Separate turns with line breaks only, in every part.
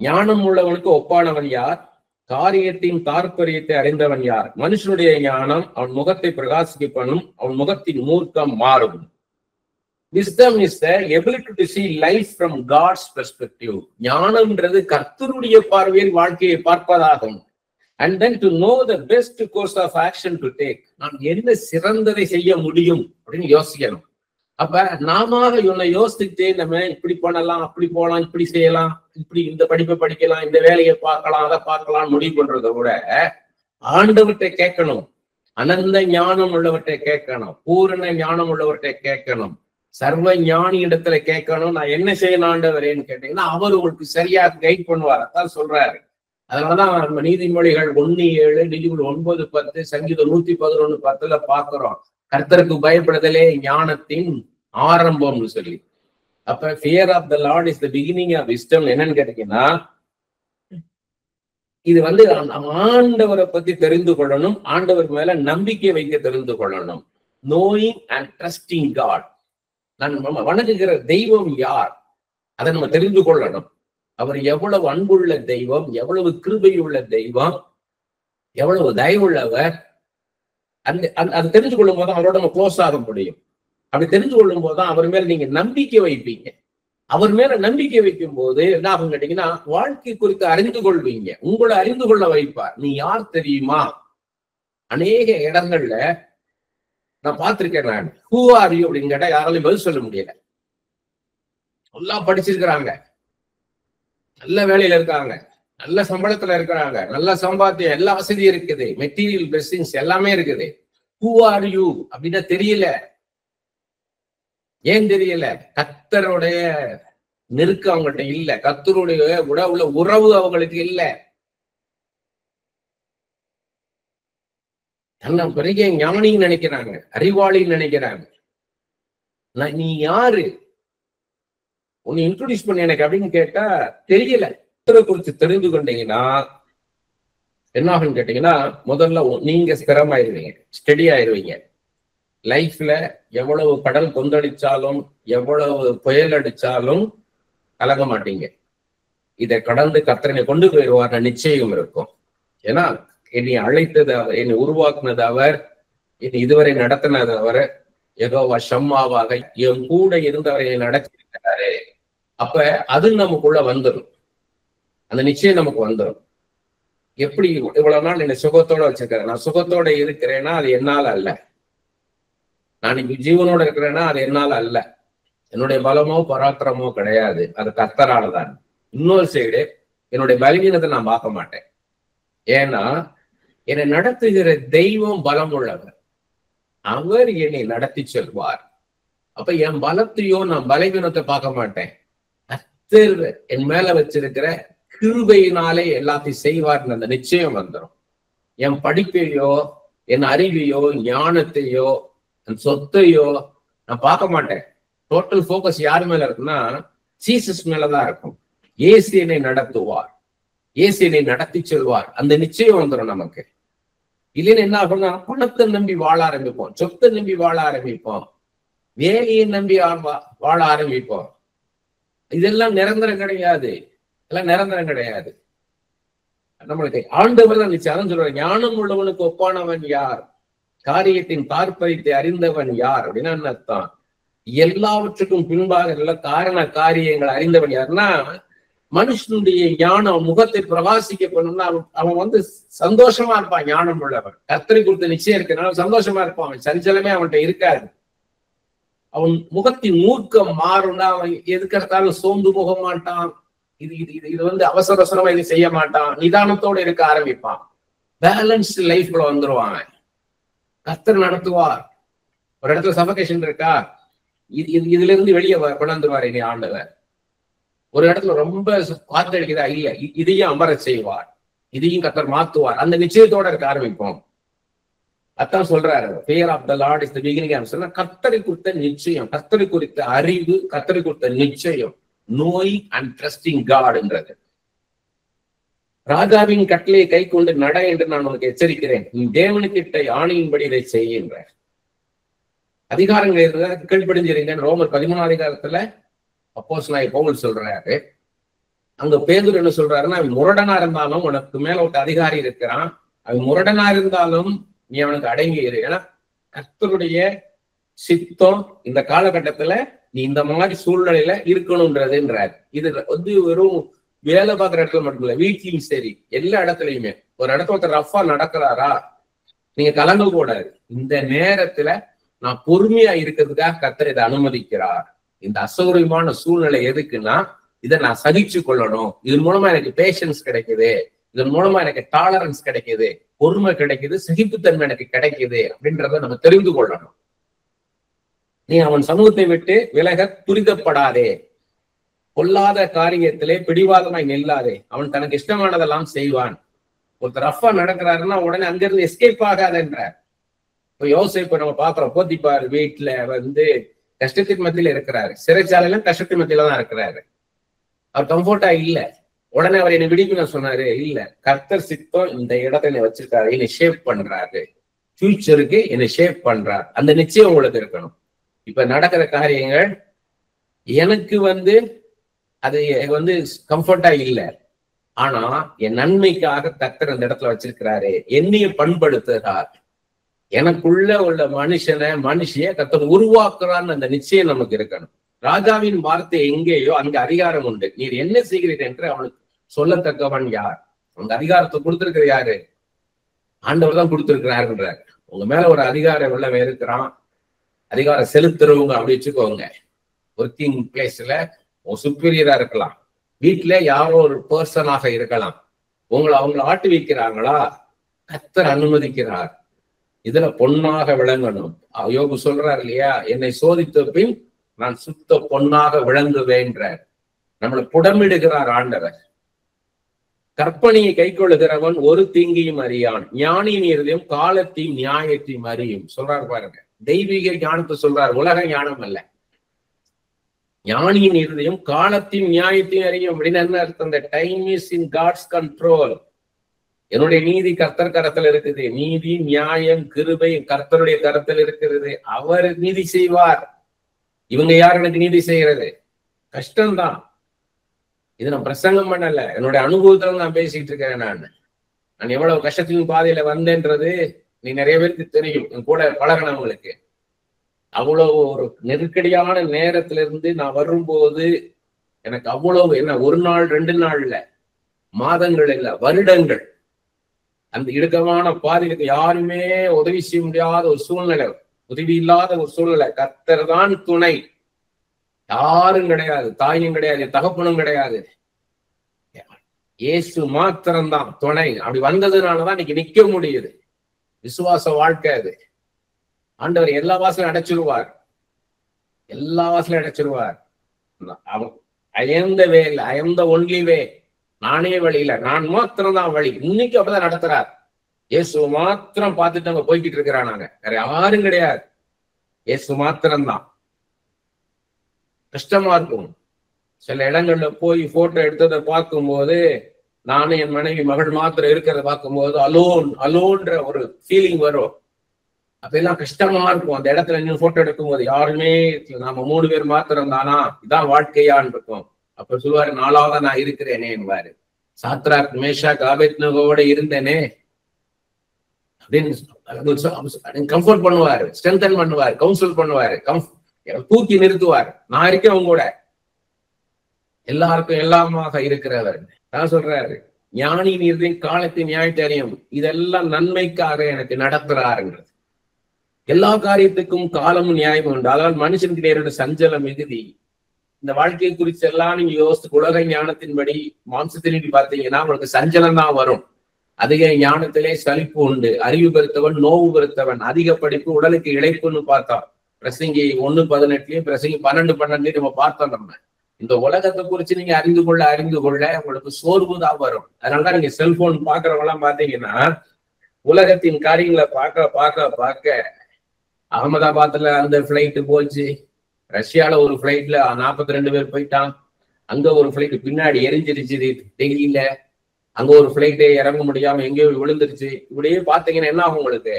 ஞானம் உள்ளவனுக்கு ஒப்பானவன் யார்? காரியத்தின் தாற்பயத்தை அறிந்தவன் யார்? மனுஷனுடைய ஞானம் அவன் முகத்தை பிரகாசிக்க பண்ணும், அவன் முகத்தின் மூர்க்கம் மாறும். Wisdom is the ability to see life from God's perspective. ஞானம்ன்றது கர்த்தருடைய பார்வையில் வாழ்க்கையை பார்ப்பதாகும். And then to know the best course of action to take. நான் என்ன சிறந்ததை செய்ய முடியும் அப்படின்னு யோசிக்கணும். அப்ப நாம இவனை யோசிச்சுட்டே நம்ம இப்படி பண்ணலாம், அப்படி போகலாம், இப்படி செய்யலாம், இப்படி இந்த படிப்பை படிக்கலாம், இந்த வேலையை பார்க்கலாம், அதை பார்க்கலாம் முடிவு பண்றதை விட ஆண்டவர்கிட்ட கேட்கணும். அனந்த ஞானம் உள்ளவர்கிட்ட கேட்கணும், பூரண ஞானம் உள்ளவர்கிட்ட கேட்கணும், சர்வ ஞானி இடத்துல கேட்கணும். நான் என்ன செய்யணும் ஆண்டவரேன்னு கேட்டீங்கன்னா அவர் உங்களுக்கு சரியா கைட் பண்ணுவார். அதான் சொல்றாரு. அதனாலதான் நம்ம நீதிமொழிகள் 1:7, நீதிமொழி 9:10, சங்கீதம் 111:10 பாக்குறோம். கர்த்தருக்கு பயப்படுதலே ஞானத்தின் ஆரம்பம்னு சொல்லி. அப்ப fear of the Lord is the beginning of wisdom. என்னன்னு கேட்டீங்கன்னா இது ஆண்டவரை பத்தி தெரிந்து கொள்ளணும், ஆண்டவர் மேல நம்பிக்கை வைக்க தெரிந்து கொள்ளணும். Knowing and trusting God. நம்ம வணங்குகிற தெய்வம் யார் அதை நம்ம தெரிந்து கொள்ளணும். அவர் எவ்வளவு அன்புள்ள தெய்வம், எவ்வளவு கிருபையுள்ள தெய்வம், எவ்வளவு தயவுள்ளவர். அதை தெரிஞ்சு கொள்ளும் போதுதான் அவரோட நம்ம க்ளோஸ் ஆக முடியும். அப்படி தெரிஞ்சு கொள்ளும் போதுதான் அவர் மேல நீங்க நம்பிக்கை வைப்பீங்க. அவர் மேல நம்பிக்கை வைக்கும் போது என்ன ஆகும் கேட்டீங்கன்னா வாழ்க்கை குறித்து அறிந்து கொள்வீங்க. உங்களை அறிந்து கொள்ள வைப்பார். நீ யார் தெரியுமா? அநேக இடங்கள்ல நான் பார்த்திருக்கேன். நான் ஹூ ஆர் யூ அப்படின்னு கேட்டா யாராலையும் பதில் சொல்ல முடியல. நல்லா படிச்சிருக்கிறாங்க, நல்ல வேலையில இருக்காங்க, நல்ல சம்பளத்துல இருக்கிறாங்க, நல்ல சம்பாத்தியம், எல்லா வசதியும் இருக்குது, மெட்டீரியல் பிளெஸிங்ஸ் எல்லாமே இருக்குது. ஹூ ஆர் யூ அப்படின்னா தெரியல. ஏன் தெரியல? கர்த்தருடைய நெருக்கம் அவங்கள்ட்ட இல்ல, கர்த்தருடைய உள்ள உறவு அவங்களுக்கு இல்ல. பெரிய ஞானின்னு நினைக்கிறாங்க, அறிவாளின்னு நினைக்கிறாங்க. நீ யாரு, உன்னை இன்ட்ரோடியூஸ் பண்ண எனக்கு அப்படின்னு கேட்டா தெரியல. கர்த்தரை குறித்து தெரிந்து கொண்டீங்கன்னா என்ன ஆகுன்னு கேட்டீங்கன்னா முதல்ல நீங்க ஸ்திரமாயிருவீங்க, ஸ்டெடி ஆயிருவீங்க. லைஃப்ல எவ்வளவு கடல் கொந்தளிச்சாலும் எவ்வளவு புயல் அடிச்சாலும் கலங்க மாட்டீங்க. இதை கடந்து கர்த்தரை கொண்டு போயிடுவார் நிச்சயம் இருக்கும். ஏன்னா என்னை அழைத்தது அவர், என்னை உருவாக்குனது அவர், என்னை இதுவரை நடத்தினது அவர். யெகோவா ஷம்மாவாக என் கூட இருந்தவரை நடத்திருக்கிறாரு. அப்ப அது நமக்குள்ள வந்துடும், அந்த நிச்சயம் நமக்கு வந்துடும். எப்படி இவ்வளவு நாள் என்னை சுகத்தோட வச்சிருக்கிறேன், நான் சுகத்தோட இருக்கிறேன்னா அது என்னால அல்ல. நான் இப்ப ஜீவனோட இருக்கிறேன்னா அது என்னால அல்ல, என்னுடைய பலமோ பராக்கிரமோ கிடையாது, அது கர்த்தராலதான். இன்னொரு சைடு என்னுடைய பலவீனத்தை நான் பார்க்க மாட்டேன். ஏன்னா என்னை நடத்துகிற தெய்வம் பலம் உள்ளவர், அவர் என்னை நடத்தி செல்வார். அப்ப என் பலத்தையோ நான் பலவீனத்தை பார்க்க மாட்டேன். கர்த்தர் என் மேல வச்சிருக்கிற கிருபையினாலே எல்லாத்தையும் செய்வார்னு அந்த நிச்சயம் வந்துடும். என் படிப்பையோ என் அறிவையோ ஞானத்தையோ என் சொத்தையோ நான் பார்க்க மாட்டேன். டோட்டல் போக்கஸ் யார் மேல இருக்குன்னா ஜீசஸ் மேலதான் இருக்கும். இயேசு என்னை நடத்துவார், இயேசு என்னை நடத்தி செல்வார், அந்த நிச்சயம் வந்துடும் நமக்கு. இல்லைன்னு என்ன ஆகும்னா பணத்தை நம்பி வாழ ஆரம்பிப்போம், சொத்தை நம்பி வாழ ஆரம்பிப்போம், வேலையை நம்பி வாழ ஆரம்பிப்போம். இதெல்லாம் நிரந்தரம் கிடையாது, இதெல்லாம் நிரந்தரம் கிடையாது. நம்மளுக்கு ஆண்டவர் தான் நிச்சயம். அதான் சொல்ற ஞானம் உள்ளவனுக்கு ஒப்பானவன் யார், காரியத்தின் தாற்பயத்தை அறிந்தவன் யார் அப்படின்னா என்ன அர்த்தம்? எல்லாவற்றுக்கும் பின்பாக நல்ல காரண காரியங்களை அறிந்தவன் யாருன்னா மனுஷனுடைய ஞானம் முகத்தை பிரகாசிக்க பண்ணணும்னா அவன் சந்தோஷமா இருப்பான். ஞானம் உள்ளவன் கர்த்தரை குறித்த நிச்சயம் இருக்கிறனால சந்தோஷமா இருப்பான். அவன் சஞ்சலமே அவன்கிட்ட இருக்காது. அவன் முகத்தின் மூர்க்கம் மாறும்னா அவன் எதுக்கெடுத்தாலும் சோர்ந்து போக மாட்டான். இது அவசர அவசரமா இது செய்ய மாட்டான், நிதானத்தோட இருக்க ஆரம்பிப்பான். பேலன்ஸ்டு லைஃப்ல வந்துருவாங்க. கர்த்தர் நடத்துவார். ஒரு இடத்துல சஃபகேஷன் இருக்கா, இதுல இருந்து வெளியே கொண்டாந்துருவார் இனி ஆண்டவர். ஒரு இடத்துல ரொம்ப காத்தடிக்குதா, இல்ல இதையும் அமர செய்வார், இதையும் கர்த்தர் மாத்துவார். அந்த நிச்சயத்தோட இருக்க ஆரம்பிப்போம். அதான் சொல்றாரு fear of the Lord is the beginning of சொன்னா கர்த்தரை குறித்த நிச்சயம், கர்த்தரை குறித்த அறிவு, கர்த்தரை குறித்த நிச்சயம், நோயிங் அண்ட் ட்ரஸ்டிங் காட்ன்றது. ராஜாவின் கட்டளையை கை கொண்டு நட என்று நான் உனக்கு எச்சரிக்கிறேன், நீ தேவனுக்கிட்ட ஆணையின்படி இதை செய்கின்ற அதிகாரங்கள் இருந்தால் கீழ்ப்படிஞ்சிருங்க. ரோமர் 13ஆம் அதிகாரத்துல அப்போஸ்தலனாகிய பவுல் சொல்றாரு. அங்க பேதுரு என்ன சொல்றாருன்னா, அவன் முரடனா இருந்தாலும் உனக்கு மேல ஒரு அதிகாரி இருக்கிறான், அவன் முரடனா இருந்தாலும் நீ அவனுக்கு அடங்கி இரு. ஏன்னா கர்த்தருடைய சித்தம் இந்த காலகட்டத்துல நீ இந்த மாதிரி சூழ்நிலையில இருக்கணும்ன்றதுன்றாரு. இது வந்து வெறும் வேலை பார்க்குற இடத்துல மட்டும் இல்ல, வீட்லயும் சரி, எல்லா இடத்துலயுமே. ஒரு இடத்துல ஒருத்தர் ரஃபா நடக்கிறாரா, நீங்க கலங்க கூடாது. இந்த நேரத்துல நான் பொறுமையா இருக்கிறதுக்காக கர்த்தர் இதை அனுமதிக்கிறார். இந்த அசௌகரியமான சூழ்நிலை எதுக்குன்னா, இதை நான் சகிச்சு கொள்ளணும். இதன் மூலமா எனக்கு பேஷன்ஸ் கிடைக்குது, இதன் மூலமா எனக்கு டாலரன்ஸ் கிடைக்குது, பொறுமை கிடைக்குது, சகிப்புத்தன்மை எனக்கு கிடைக்குது அப்படின்றத நம்ம தெரிந்து கொள்ளணும். நீ அவன் சமூகத்தை விட்டு விலக துரிதப்படாதே, கொல்லாத காரியத்திலே பிடிவாதமாய் நில்லாதே, அவன் தனக்கு இஷ்டமானதெல்லாம் செய்வான். ஒருத்தர் ரஃபா நடக்கிறாருன்னா உடனே அங்கிருந்து எஸ்கேப் ஆகாதுன்றார். இப்போ யோசேப்பு நம்ம பாக்குறோம், போத்திபார் வீட்டுல வந்து கஷ்டத்தின் மத்தியில இருக்கிறாரு, சிறைச்சாலையில கஷ்டத்தின் மத்தியில தான் இருக்கிறாரு. அவர் கம்ஃபர்ட்டா இல்ல. உடனே அவர் என்னை விடுவின்னு சொன்னாரு, இல்ல, கர்த்தர் சித்தம் இந்த இடத்தை என்னை வச்சிருக்காரு, என்னை ஷேப் பண்றாரு, ஃபியூச்சருக்கு என்னை ஷேப் பண்றாரு. அந்த நிச்சயம் உங்களுக்கு இருக்கணும். இப்ப நடக்கிற காரியங்கள் எனக்கு வந்து அது வந்து கம்ஃபர்ட்டா இல்லை, ஆனா என் நன்மைக்காக கர்த்தர் அந்த இடத்துல வச்சிருக்கிறாரு, என்னைய பண்படுத்துகிறார், எனக்குள்ள உள்ள மனுஷிய கர்த்தர் உருவாக்குறான்னு அந்த நிச்சயம் நமக்கு இருக்கணும். ராஜாவின் வார்த்தை எங்கேயோ அங்க அதிகாரம் உண்டு. நீர் என்ன செய்கிறீர் என்று அவனுக்கு சொல்லத்தக்கவன் யார்? அந்த அதிகாரத்தை கொடுத்திருக்கிற யாரு? ஆண்டவர் தான் கொடுத்திருக்கிறாருன்றார். உங்க மேல ஒரு அதிகாரம் உள்ளவன் இருக்கிறான், அதிகாரம் செலுத்துறவங்க அப்படி வச்சுக்கோங்க. ஒர்க்கிங் பிளேஸ்ல சுப்பீரியரா இருக்கலாம், வீட்டுல யாரோ ஒரு பர்சனாக இருக்கலாம், அவங்களை ஆட்டி வைக்கிறாங்களா, கர்த்தர் அனுமதிக்கிறார். இதுல பொன்னாக விளங்கணும். யோபு சொல்றாரு இல்லையா, என்னை சோதித்த பின் நான் சுத்த பொன்னாக விளங்குவேன்றார். நம்மளை புடமிடுகிறார் ஆண்டவர். கற்பனையை கை கொள்ளுகிறவன் ஒரு தீங்கியும் அறியான், ஞானியின் இருதயம் காலத்தையும் நியாயத்தையும் அறியும் சொல்றாரு பாருங்க. தெய்வீக ஞானத்தை சொல்றார், உலக ஞானம் அல்ல. ஞானியின் இருதயம் காலத்தையும் நியாயத்தையும் அறியும் அப்படின்னு என்ன அர்த்தம்? இந்த time is in God's control. என்னுடைய நீதி கர்த்தர் கரத்தில் இருக்குது, நீதி நியாயம் கிருபை கர்த்தருடைய கரத்தில் இருக்கிறது, அவர் நீதி செய்வார். இவங்க யார் எனக்கு நீதி செய்யறது? கஷ்டம்தான். இது நான் பிரசங்கம் பண்ணல, என்னுடைய அனுபவத்துல நான் பேசிட்டு இருக்கிறேன். நான் எவ்வளவு கஷ்டத்தின் பாதையில வந்தேன்றது நீ நிறைய பேருக்கு தெரியும், என் கூட பழகினவங்களுக்கு. அவ்வளவு ஒரு நெருக்கடியான நேரத்துல இருந்து நான் வரும்போது எனக்கு அவ்வளவு என்ன, ஒரு நாள் 2 நாள் இல்ல, மாதங்கள் இல்ல, வருடங்கள் அந்த இடுக்கமான பாதைக்கு யாருமே உதவி செய்ய முடியாத ஒரு சூழ்நிலை, உதவி இல்லாத ஒரு சூழ்நிலை. கர்த்தர் தான் துணை, யாரும் கிடையாது, தாயும் கிடையாது, தகப்பனும் கிடையாது, இயேசு மாத்திரம்தான் துணை. அப்படி வந்ததுனாலதான் இன்னைக்கு நிக்க முடியுது. விசுவாச வாழ்க்கை அது. ஆண்டவர் எல்லா வாசலையும் அடைச்சிருவார், எல்லா வாசலையும் அடைச்சிருவார். I am the way, I am the only way, நானே வழி இல்லை, நான் மாத்திரம் தான் வழி. இன்னைக்கு அப்படிதான் நடத்துறார். இயேசு மாத்திரம் பார்த்துட்டு அங்க போய்கிட்டு இருக்கிறானாங்க, வேற யாரும் கிடையாது, இயேசு மாத்திரம்தான். கஷ்டமா இருக்கும். சில இடங்கள்ல போய் போட்டோ எடுத்ததை பார்க்கும்போது, நானும் என் மனைவி மகள் மாத்திரம் இருக்கிறத பார்க்கும்போது அலோன்ற ஒரு ஃபீலிங் வரும். அப்பெல்லாம் கஷ்டமா இருக்கும். அந்த இடத்துல நின்று போட்டோ எடுக்கும்போது யாருமே நாம 3 பேர் மாத்திரம் தானா, இதான் வாழ்க்கையான்னு இருக்கும். அப்ப சொல்லுவாரு, 4ஆவதா நான் இருக்கிறேனே என்பாரு. சாத்ராக் மேஷாக் ஆபேத்நேகோவோட இருந்தேனே அப்படின்னு கம்ஃபர்ட் பண்ணுவாரு, ஸ்ட்ரென்தன் பண்ணுவார், கவுன்சில் பண்ணுவாரு, தூக்கி நிறுத்துவார். நான் இருக்கேன் உங்க கூட, எல்லாருக்கும் எல்லாமாக இருக்கிறவர். நான் சொல்றாரு, ஞானியின் இருதயம் காலத்தின் நியாயத்தை அறியும், இதெல்லாம் நன்மைக்காக எனக்கு நடத்துறாருன்றது. எல்லா காரியத்துக்கும் காலமும் நியாயமும் உண்டு. அதாவது மனுஷனுக்கு நேரோட சஞ்சலம் மிகுதி. இந்த வாழ்க்கையை குறிச்சு எல்லாம் நீங்க யோசித்து உலக ஞானத்தின்படி மாம்சத்தின் பார்த்தீங்கன்னா உங்களுக்கு சஞ்சலம் தான் வரும். அதிக ஞானத்திலே சலிப்பு உண்டு, அறிவு பெருத்தவன் நோவு பெருத்தவன், அதிக படிப்பு உடலுக்கு இழைப்புன்னு பார்த்தோம். பிரசங்கி 1:18 பிரசங்கி 12:12 நம்ம பார்த்தோம். நம்ம இந்த உலகத்தை குறிச்சு நீங்க அறிந்து கொள்ள உங்களுக்கு சோர்வு தான் வரும். அதனாலதான் நீங்க செல்போன் பாக்குறவங்க எல்லாம் பாத்தீங்கன்னா உலகத்தின் காரியங்களை பார்க்க அகமதாபாத்ல அந்த பிளைட்டு போச்சு, ரஷ்யால ஒரு பிளைட்ல 42 பேர் போயிட்டான், அங்க ஒரு பிளைட் பின்னாடி எரிஞ்சிருச்சு டெல்லியில, அங்க ஒரு பிளைட்டே இறங்க முடியாம எங்கேயோ விழுந்துருச்சு. இப்படியே பாத்தீங்கன்னா என்ன ஆகும் உங்களுக்கு?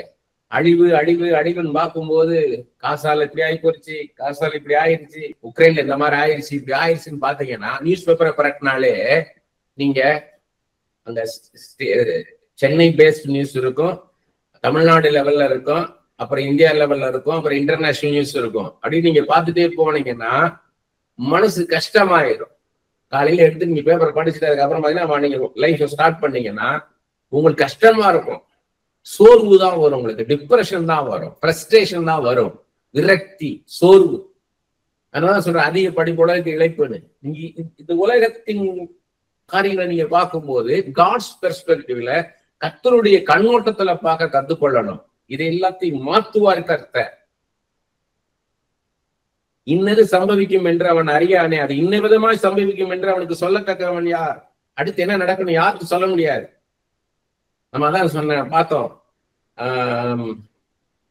அழிவுன்னு பார்க்கும்போது காசால இப்படி ஆகி போச்சு, காசால இப்படி ஆயிடுச்சு, உக்ரைன்ல இந்த மாதிரி ஆயிடுச்சு, இப்படி ஆயிடுச்சுன்னு பாத்தீங்கன்னா நியூஸ் பேப்பரை பரட்டினாலே நீங்க அந்த சென்னை பேஸ்ட் நியூஸ் இருக்கும், தமிழ்நாடு லெவல்ல இருக்கும், அப்புறம் இந்தியா லெவல்ல இருக்கும், அப்புறம் இன்டர்நேஷனல் நியூஸ் இருக்கும். அப்படின்னு நீங்க பார்த்துட்டே போனீங்கன்னா மனசு கஷ்டமாயிடும். காலையில எடுத்து நீங்க பேப்பர் படிச்சுட்டு அதுக்கப்புறம் பாத்தீங்கன்னா நீங்க லைஃப் ஸ்டார்ட் பண்ணீங்கன்னா உங்களுக்கு கஷ்டமா இருக்கும். சோர்வு தான் வரும், உங்களுக்கு டிப்ரெஷன் தான் வரும், ஃப்ரஸ்ட்ரேஷன் தான் வரும், விரக்தி, சோர்வு. அதனால சொல்றேன், அதிக படிப்போட இழைப்புன்னு. நீங்க இந்த உலகத்தின் காரியங்களை நீங்க பார்க்கும்போது காட்ஸ் பெர்ஸ்பெக்டிவ்ல கர்த்தருடைய கண்ணோட்டத்துல பார்க்க கத்துக்கொள்ளணும். இதை எல்லாத்தையும் மாத்துவார் கர்த்தர். இன்னது சம்பவிக்கும் என்று அவன் அறியானே, அது இன்ன விதமாய் சம்பவிக்கும் என்று அவனுக்கு சொல்லத்தக்கவன் யார்? அடுத்து என்ன நடக்கணும் யாருக்கு சொல்ல முடியாது. நம்ம அதான் சொன்ன பார்த்தோம்,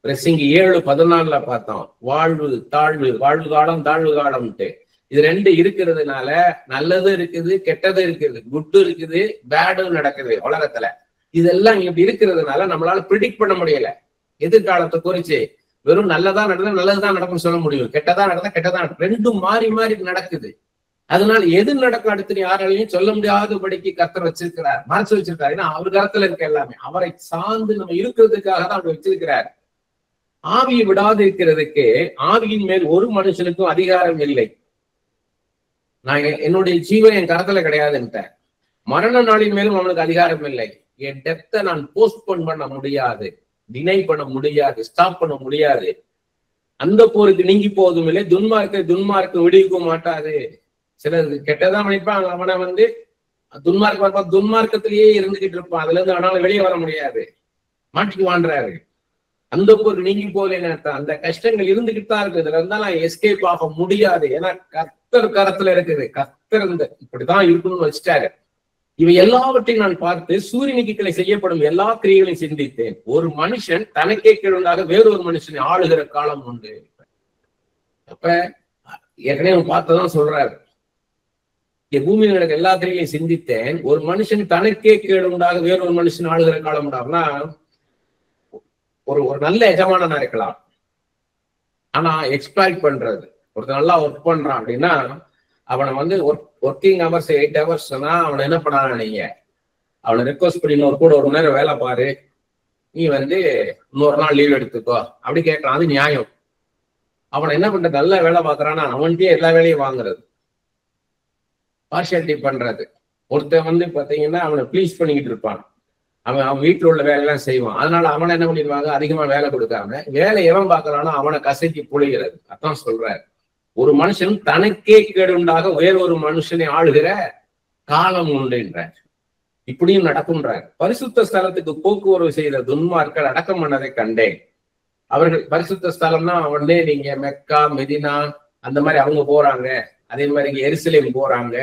பிரசங்கி 7:14 பார்த்தோம், வாழ்வு தாழ்வு, வாழ்வு காலம் தாழ்வு காலம்ட்டு. இது ரெண்டு இருக்கிறதுனால நல்லது இருக்குது, கெட்டது இருக்குது, குட்டு இருக்குது, பேடும் நடக்குது உலகத்துல. இதெல்லாம் இப்படி இருக்கிறதுனால நம்மளால ப்ரிடிக்ட் பண்ண முடியல. எதிர்காலத்தை குறிச்சு வெறும் நல்லதா நடந்தா நல்லதுதான் நடக்கும்னு சொல்ல முடியும், கெட்டதா நடந்தா கெட்டதா நடக்கும். ரெண்டும் மாறி மாறி நடக்குது. அதனால எது நடக்கும் அடுத்து யாராலையும் சொல்ல முடியாதபடிக்கு கர்த்தர் வச்சிருக்கிறார், மறைச்சு வச்சிருக்காரு. ஏன்னா அவர் கருத்துல இருக்க எல்லாமே அவரை சார்ந்து நம்ம இருக்கிறதுக்காக தான் அவர் வச்சிருக்கிறார். ஆவியை விடாது இருக்கிறதுக்கு ஆவியின் மேல் ஒரு மனுஷனுக்கும் அதிகாரம் இல்லை. நான் என்னுடைய ஜீவன் என் கரத்துல கிடையாதுன்ட்டேன். மரண நாளின் மேலும் அவனுக்கு அதிகாரம் இல்லை. என் டெத்தை நான் போஸ்ட்போன் பண்ண முடியாது, டினை பண்ண முடியாது, ஸ்டாப் பண்ண முடியாது. அந்த போருக்கு நீங்கி போவதும் இல்லை, துன்மார்க்க விடுவிக்க மாட்டாது. சிலர் கெட்டதான் நினைப்பான், அவனை துன்மார்க்கத்திலேயே இருந்துகிட்டு இருப்பான், அதுல இருந்து அவனால வெளியே வர முடியாது, மாட்டிக்குவான்றாரு. அந்த போருக்கு நீங்கி போகலன்னு அந்த கஷ்டங்கள் இருந்துகிட்டு தான் இருக்குது. இதுல இருந்தா நான் எஸ்கேப் ஆக முடியாது. ஏன்னா கர்த்தர் கரத்துல இருக்குது. கர்த்தர் இப்படிதான் இருக்கணும்னு வச்சுட்டாரு. இவை எல்லாவற்றையும் நான் பார்த்து சூரியனுக்கு கீழே செய்யப்படும் எல்லா கிரியைகளையும் சிந்தித்தேன். ஒரு மனுஷன் தனக்கே கீழாக வேறொரு மனுஷனை ஆளுகிற காலம் உண்டு. அப்ப ஏற்கனவே பார்த்ததான் சொல்றாரு, பூமியில் நடக்க எல்லா கிரியைகளையும் சிந்தித்தேன். ஒரு மனுஷன் தனக்கே கீழுண்டாக வேறொரு மனுஷன் ஆளுகிற காலம் உண்டாகுனா, ஒரு நல்ல எஜமானனா இருக்கலாம், ஆனா எக்ஸ்பிளாய்ட் பண்றது. ஒருத்தர் நல்லா ஒர்க் பண்றான் அப்படின்னா அவனை ஒர்க்கிங் ஹவர்ஸ் 8 ஹவர்ஸ்னா அவனை என்ன பண்ணான, நீங்க அவனை ரெக்வஸ்ட் பண்ணி கூட ஒரு நேரம் வேலை பாரு, நீ இன்னொரு நாள் லீவ் எடுத்துக்கோ அப்படி கேட்கலாம். அது நியாயம். அவனை என்ன பண்ற, நல்லா வேலை பார்க்கறான்னா அவன்கிட்டயே எல்லா வேலையும் வாங்குறது, பார்ஷியாலிட்டி பண்றது. ஒருத்தன் பாத்தீங்கன்னா அவனை ப்ளீஸ் பண்ணிக்கிட்டு இருப்பான், அவன் வீட்டுல உள்ள வேலையெல்லாம் செய்வான். அதனால அவனை என்ன பண்ணிடுவாங்க, அதிகமா வேலை கொடுக்காம வேலை எவன் பார்க்கறானோ அவனை கசக்கி புழிகிறது. அதான் சொல்றாரு, ஒரு மனுஷன் தனக்கே கேடுண்டாக வேறொரு மனுஷனை ஆளுகிற காலம் உண்டுன்றார். இப்படியும் நடக்கும்ன்றார். பரிசுத்த ஸ்தலத்துக்கு போக்குவரவு செய்த துன்மார்கள் அடக்கம் பண்ணதை கண்டேன். அவர்கள் பரிசுத்த ஸ்தலம்னா நீங்க மெக்கா, மெதினா அந்த மாதிரி அவங்க போறாங்க. அதே மாதிரி இங்க எருசலேம் போறாங்க,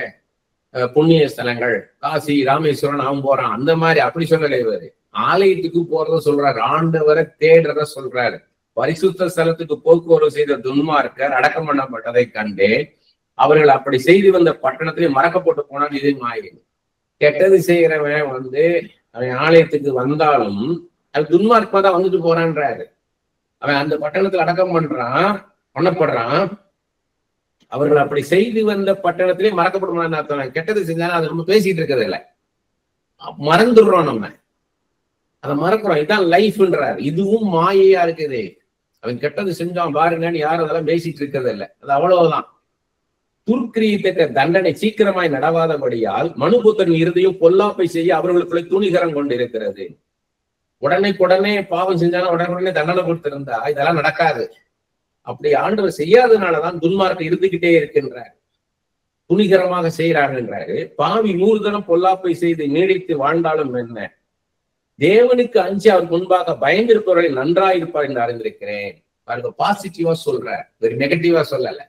புண்ணிய ஸ்தலங்கள், காசி, ராமேஸ்வரன் அவன் போறான். அந்த மாதிரி அப்படி சொல்லலை. இவரு ஆலயத்துக்கு போறத சொல்றாரு, ஆண்டவரை தேடுறத சொல்றாரு. பரிசுத்த ஸ்தலத்துக்கு போக்குவரவு செய்த துன்மார்க்கர் அடக்கம் பண்ணப்பட்டதை கண்டே அவர்கள் அப்படி செய்து வந்த பட்டணத்திலே மறக்கப்பட்டு போனால் இது மாயிடும். கெட்டது செய்கிறவன் அவன் ஆலயத்துக்கு வந்தாலும் அது துன்மார்க்கமா தான் வந்துட்டு போறான்றாரு. அவன் அந்த பட்டணத்துல அடக்கம் பண்ணப்படுறான். அவர்கள் அப்படி செய்து வந்த பட்டணத்திலே மறக்கப்படுமான்னு அர்த்தம். கெட்டது செஞ்சாலும் அது நம்ம பேசிட்டு இருக்கிறது இல்லை, மறந்துடுறோம். நம்ம அதை மறக்கிறோம். இதுதான் லைஃப்ன்றார். இதுவும் மாயையா இருக்குது. அவன் கெட்டது செஞ்சான் பாருங்கன்னு யாரும் அதெல்லாம் பேசிட்டு இருக்கிறது இல்லை. அது அவ்வளவுதான். துர்க்கிரியத்தக்க தண்டனை சீக்கிரமாய் நடவாதபடியால் மனுபுத்தன் இறுதியும் பொல்லாப்பை செய்ய அவர்களுக்குள்ளே துணிகரம் கொண்டு இருக்கிறது. உடனே பாவம் செஞ்சாலும் உடனே தண்டனை கொடுத்திருந்தா இதெல்லாம் நடக்காது. அப்படி ஆண்டவர் செய்யாததுனாலதான் துன்மார்க்கம் இருந்துகிட்டே இருக்கின்றார், துணிகரமாக செய்யறாங்கன்றாரு. பாவி 100 தரம் பொல்லாப்பை செய்து நீடித்து வாழ்ந்தாலும் என்ன, தேவனுக்கு அஞ்சு அவர் முன்பாக பயந்திருப்பவர்களை நன்றாயிருப்பார் என்று அறிந்திருக்கிறேன். பாருங்க, பாசிட்டிவா சொல்ற, ஒரு நெகட்டிவா சொல்லல.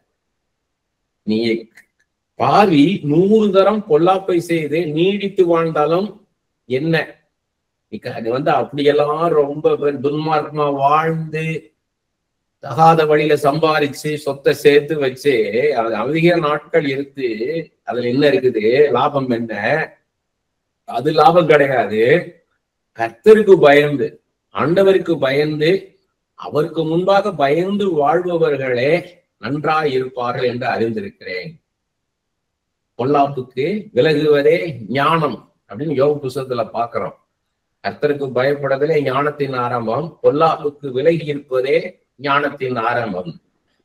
நீ பாவி 100 தரம் பொல்லாப்பை செய்து நீடித்து வாழ்ந்தாலும் என்ன, அது அப்படியெல்லாம் ரொம்ப துன்மார்க்கமா வாழ்ந்து தகாத வழியில சம்பாதிச்சு சொத்தை சேர்த்து வச்சு அதிக நாட்கள் இருந்து அதுல என்ன இருக்குது, லாபம் என்ன? அது லாபம் கிடையாது. கர்த்தருக்கு பயந்து, ஆண்டவருக்கு பயந்து, அவருக்கு முன்பாக பயந்து வாழ்பவர்களே நன்றாய் இருப்பார்கள் என்று அறிந்திருக்கிறேன். பொல்லாப்புக்கு விலகுவதே ஞானம் அப்படின்னு யோக புஸ்தகத்துல பாக்குறோம். கர்த்தருக்கு பயப்படுறதுலே ஞானத்தின் ஆரம்பம், பொல்லாப்புக்கு விலகி இருப்பதே ஞானத்தின் ஆரம்பம்.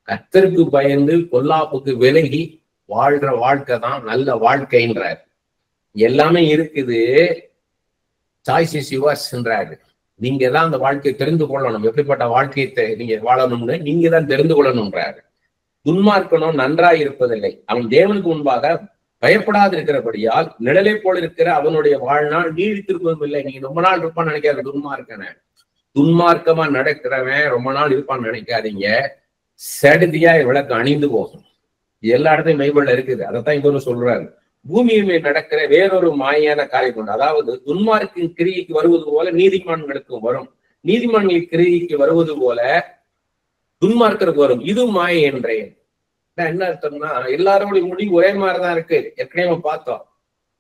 கர்த்தருக்கு பயந்து பொல்லாப்புக்கு விலகி வாழ்ற வாழ்க்கை தான் நல்ல வாழ்க்கைன்றார். எல்லாமே இருக்குது, சாய்ஸ் இஸ் யுவர்ஸ்ன்றாரு. நீங்க தான் அந்த வாழ்க்கையை தெரிந்து கொள்ளணும். எப்படிப்பட்ட வாழ்க்கையை நீங்க வாழணும்னு நீங்க தான் தெரிந்து கொள்ளணும்ன்றாரு. துன்மார்க்கனும் நன்றாய் இருப்பதில்லை, அவன் தேவனுக்கு முன்பாக பயப்படாது இருக்கிறபடியால் நிழலை போல இருக்கிற அவனுடைய வாழ்நாள் நீடித்திருப்பதும் இல்லை. நீங்க ரொம்ப நாள் இருப்பான்னு நினைக்காத துன்மார்க்கன. துன்மார்க்கமா நடக்கிறவன் ரொம்ப நாள் இருப்பான்னு நினைக்காதீங்க. சடுதியா விளக்கு அணிந்து போகும். எல்லா இடத்தையும் பைபிள்ல இருக்குது. அதைத்தான் இங்க சொல்றாரு. பூமியுமே நடக்கிற வேறொரு மாயான காரியம் உண்டு. அதாவது துன்மார்க்கின் கிரியைக்கு வருவது போல நீதிமான்களுக்கும் வரும், நீதிமான்களின் கிரியைக்கு வருவது போல துன்மார்க்கருக்கு வரும். இது மாயை என்றேன். என்ன அர்த்தம்னா, எல்லாரோடைய முடிவு ஒரே மாதிரிதான் இருக்கு. ஏற்கனவே பார்த்தோம்,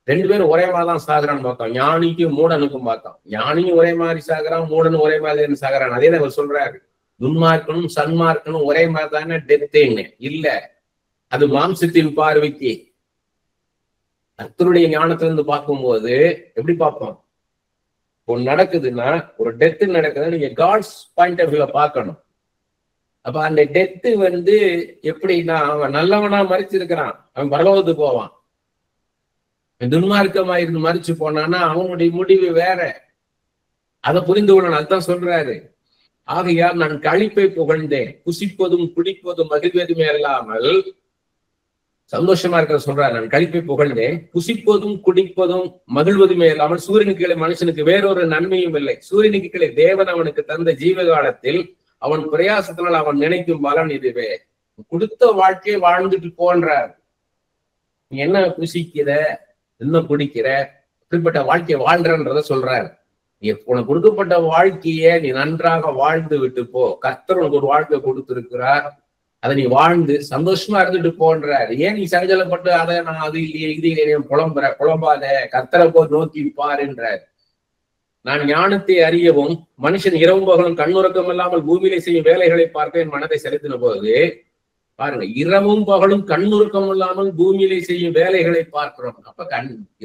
2 பேரும் ஒரே மாதிரிதான் சாகுறான்னு பார்த்தோம். ஞானிக்கும் மூடனுக்கும் பார்த்தோம். ஞானியும் ஒரே மாதிரி சாகுறான், மூடனும் ஒரே மாதிரி சாகுறான். அதே தான் அவர் சொல்றாரு. துன்மார்க்கனும் சன்மார்க்கனும் ஒரே மாதிரி தானே டெத்துன்னு இல்ல. அது மாம்சத்தின் பார்வைக்கு. கர்த்தருடைய ஞானத்திலிருந்து பார்க்கும்போது எப்படி பார்ப்போம்? ஒன்னு நடக்குதுன்னா, ஒரு டெத்து நடக்குதுன்னா நீங்க காட்ஸ் பாயிண்ட் ஆஃப் வியூல பார்க்கணும். அப்ப அந்த டெத்து எப்படின்னா, அவன் நல்லவனா மறிச்சிருக்கிறான், அவன் பரலோகத்துக்கு போவான். துன்மார்க்கமா இருந்து மறிச்சு போனான்னா அவனுடைய முடிவு வேற. அதை புரிந்து கொள்ளணும். அதுதான் சொல்றாரு. ஆகையால் நான் களிப்பை புகழ்ந்தேன், புசிப்பதும் குடிப்பதும் மகிழ்வதுமே அல்லாமல், சந்தோஷமா இருக்கிற சொல்றாரு. நான் களிப்பை புகழ்ந்தேன், புசிப்பதும் குடிப்பதும் மகிழ்வதுமே இல்லாமல் சூரியனுக்கு கீழே மனுஷனுக்கு வேறொரு நன்மையும் இல்லை. சூரியனுக்கு கீழே தேவன் அவனுக்கு தந்த ஜீவகாலத்தில் அவன் பிரயாசத்தினால் அவன் நினைக்கும் பலன் இதுவே. கொடுத்த வாழ்க்கையை வாழ்ந்துட்டு போன்றார். நீ என்ன புசிக்கிற, என்ன குடிக்கிற, இப்படிப்பட்ட வாழ்க்கையை வாழ்றன்றத சொல்றாரு. நீ உனக்கு கொடுக்கப்பட்ட வாழ்க்கைய நீ நன்றாக வாழ்ந்து விட்டு போ. கர்த்தர் உனக்கு ஒரு வாழ்க்கை கொடுத்திருக்கிறார், அதை நீ வாழ்ந்து சந்தோஷமா இருந்துட்டு போன்றார். ஏன் நீ சஞ்சலப்பட்டு அதை நான் அது இல்லையே இது இல்லையே புலம்பாத, கர்த்தரை போய் நோக்கி பாருன்றார். நான் ஞானத்தை அறியவும் மனுஷன் இரவும் பகலும் கண்ணுறக்கம் இல்லாமல் பூமியிலே செய்யும் வேலைகளை பார்க்க என் மனதை செலுத்தின போது, பாருங்க, இரவும் பகலும் கண்ணுறக்கம் இல்லாமல் பூமியிலே செய்யும் வேலைகளை பார்க்கிறோம். அப்ப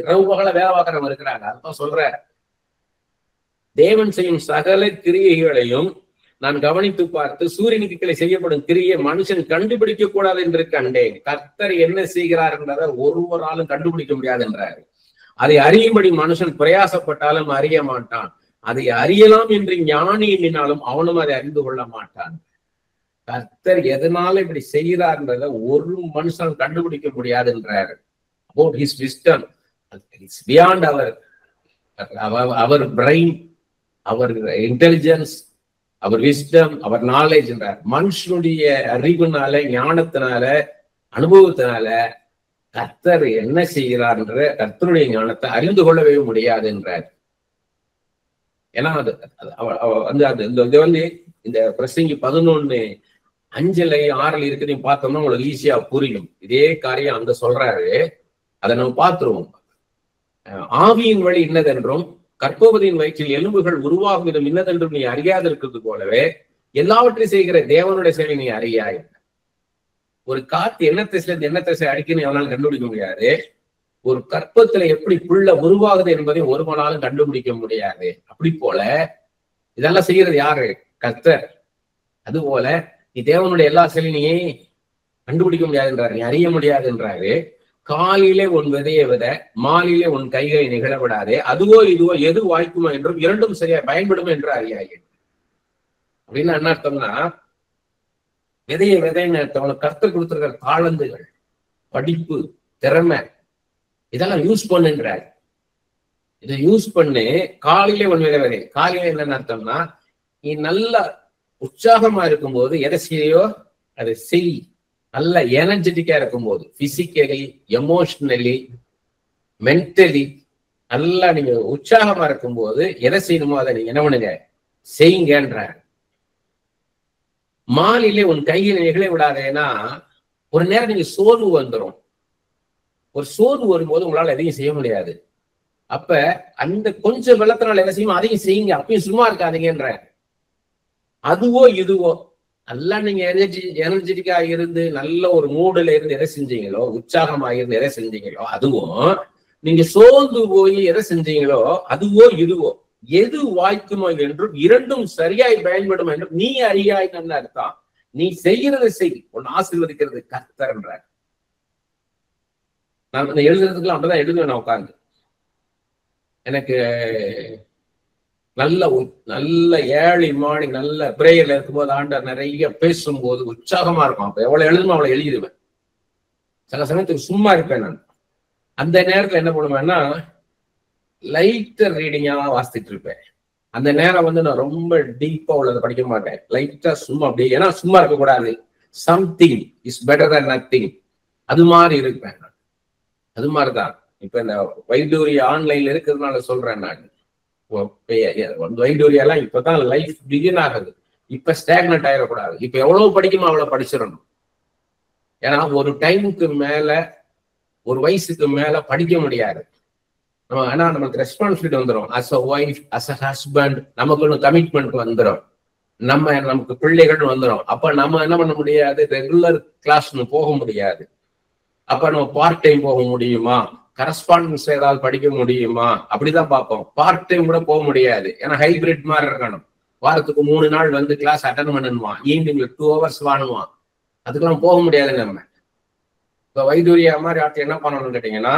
இரவு பகல வேலை பார்க்கறவங்க இருக்கிறாங்க. அதான் சொல்ற, தேவன் செய்யும் சகல கிரியைகளையும் நான் கவனித்து பார்த்து சூரியனுக்கு கீழே செய்யப்படும் கிரியை மனுஷன் கண்டுபிடிக்க கூடாது என்று கண்டேன். கர்த்தர் என்ன செய்கிறார் என்றதை ஒருவராலும் கண்டுபிடிக்க முடியாது என்றார். அதை அறியும்படி மனுஷன் பிரயாசப்பட்டாலும் அறிய மாட்டான். அதை அறியலாம் என்று ஞானி எண்ணினாலும் அவனும் அதை அறிந்து கொள்ள மாட்டான். கர்த்தர் எதனால இப்படி செய்கிறார்ன்றத ஒரு மனுஷன் கண்டுபிடிக்க முடியாது என்றார். About his wisdom, it's beyond our brain, our intelligence, our wisdom, our knowledge என்றார். மனுஷனுடைய அறிவுனால, ஞானத்தினால, அனுபவத்தினால கர்த்தர் என்ன செய்கிறார் என்ற கர்த்தருடைய ஞானத்தை அறிந்து கொள்ளவே முடியாது என்றார். ஏன்னா இந்த பிரசங்கி 11:5-6 இருக்குது. பார்த்தோம்னா உங்களுக்கு ஈஸியா புரியும். இதே காரியம் அங்க சொல்றாரு. அதை நம்ம பார்த்துருவோம். ஆவியின் வழி இன்னதென்றும் கற்பவதியின் வயிற்றில் எலும்புகள் உருவாகும் விதம் இன்னதென்றும் நீ அறியாது இருக்கிறது போலவே எல்லாவற்றையும் செய்கிற தேவனுடைய செயலை நீ அறியாய். ஒரு காத்து என்ன திசையில இருந்து என்ன திசை அடிக்கணும் எவனாலும் கண்டுபிடிக்க முடியாது. ஒரு கற்பத்துல எப்படி புள்ள உருவாகுது என்பதை ஒருவனாலும் கண்டுபிடிக்க முடியாது. அப்படி போல இதெல்லாம் செய்யறது யாரு? கர்த்தர். அதுபோல நீ தேவனுடைய எல்லா செயலையும் நீ கண்டுபிடிக்க முடியாதுன்றாரு, நீ அறிய முடியாதுன்றாரு. காலிலே உன் விதையை வித, மாலிலே உன் கைகளை நிகழ விடாதே. அதுவோ இதுவோ எது வாய்க்குமா என்றும் இரண்டும் சரியா பயன்படும் என்று அறியாய். அப்படின்னு என்ன அர்த்தம்னா, விதைய விதைன்னு அவனுக்கு கர்த்தர் கொடுத்திருக்கிற தாளந்துகள், படிப்பு, திறமை, இதெல்லாம் யூஸ் பண்ணுன்றார். இதை யூஸ் பண்ணு. காலையிலே உன் விதை விதை. காலையில என்னன்னு அர்த்தம்னா, நீ நல்லா உற்சாகமா இருக்கும்போது எதை செய்யோ அதை செய். நல்ல எனர்ஜெட்டிக்கா இருக்கும்போது, பிசிக்கலி, எமோஷனலி, மென்டலி நல்லா நீங்க உற்சாகமா இருக்கும்போது எதை செய்யணுமோ அதை நீங்க என்ன பண்ணுங்க, செய்யுங்கன்றார். மாலிலே உன் கையில் நிகழ விடாதேன்னா, ஒரு நேரம் நீங்க சோர்வு வந்துடும். ஒரு சோர்வு வரும்போது உங்களால எதையும் செய்ய முடியாது. அப்ப அந்த கொஞ்சம் வெள்ளத்தினால என்ன செய்யும், அதையும் செய்யுங்க. அப்பயும் சும்மா இருக்காதீங்கன்ற. அதுவோ இதுவோ, நல்லா நீங்க எனர்ஜெட்டிக்கா இருந்து நல்ல ஒரு மூடுல இருந்து எதை செஞ்சீங்களோ, உற்சாகமா இருந்து எதை செஞ்சீங்களோ அதுவும், நீங்க சோர்ந்து போய் எதை செஞ்சீங்களோ அதுவோ இதுவோ எது வாய்க்குமோ என்றும் இரண்டும் சரியாய் பயன்படும் என்றும் நீ அறியாய் அர்த்தம். நீ செய்யறதை செய், உன் ஆசீர்வதிக்கிறது கர்த்தர்ன்ற. நான் எழுதுறதுக்குலாம் அப்படிதான் எழுதுவேன். நான் உட்காந்து எனக்கு நல்ல ஏர்லி மார்னிங் நல்ல பிரேயர்ல இருக்கும்போது ஆண்டவர் நிறைய பேசும்போது உற்சாகமா இருக்கும். அப்ப எவ்வளவு எழுதுமோ அவ்வளவு எழுதிடுவேன். சில சமயத்துக்கு சும்மா இருப்பேன் நான். அந்த நேரத்துல என்ன பண்ணுவேன்னா லைட்டா ரீடிங்கா வாசிச்சுட்டு இருப்பேன். அந்த நேரம் வந்து நான் ரொம்ப டீப்பா உள்ளதை படிக்க மாட்டேன். லைட்டா சும்மா அப்படியே, ஏன்னா சும்மா இருக்கக்கூடாது. Something is better than nothing. அது மாதிரி இருப்பேன். அது மாதிரிதான் இப்ப இந்த வைடூரிய ஆன்லைன்ல இருக்கிறதுனால சொல்றேன் நான். வைடூரியெல்லாம் இப்பதான் லைஃப் பிகின் ஆகுது. இப்ப ஸ்டாக்னட் ஆயிடக்கூடாது. இப்ப எவ்வளவு படிக்குமோ அவ்வளவு படிச்சிடணும். ஏன்னா ஒரு டைமுக்கு மேல, ஒரு வயசுக்கு மேல படிக்க முடியாது. ஆனா நமக்கு ரெஸ்பான்சிபிலிட்டி வந்துடும். As a wife, as a husband, நமக்கு ஒன்று கமிட்மெண்ட் வந்துடும். நமக்கு பிள்ளைகள் வந்துடும். அப்ப நம்ம என்ன பண்ண முடியாது, ரெகுலர் கிளாஸ்னு போக முடியாது. அப்ப நம்ம பார்ட் டைம் போக முடியுமா, கரஸ்பாண்டன்ஸ் ஏதாவது படிக்க முடியுமா, அப்படிதான் பார்ப்போம். பார்ட் டைம் கூட போக முடியாது. ஏன்னா ஹைபிரிட் மாதிரி இருக்கணும். வாரத்துக்கு 3 நாள் வந்து கிளாஸ் அட்டன் பண்ணணுவான், ஈவினிங்ல 2 hours வாங்குவான். அதுக்கெல்லாம் போக முடியாது நம்ம. இப்ப வைடூரியா மாதிரி ஆட்சி என்ன பண்ணணும்னு கேட்டீங்கன்னா,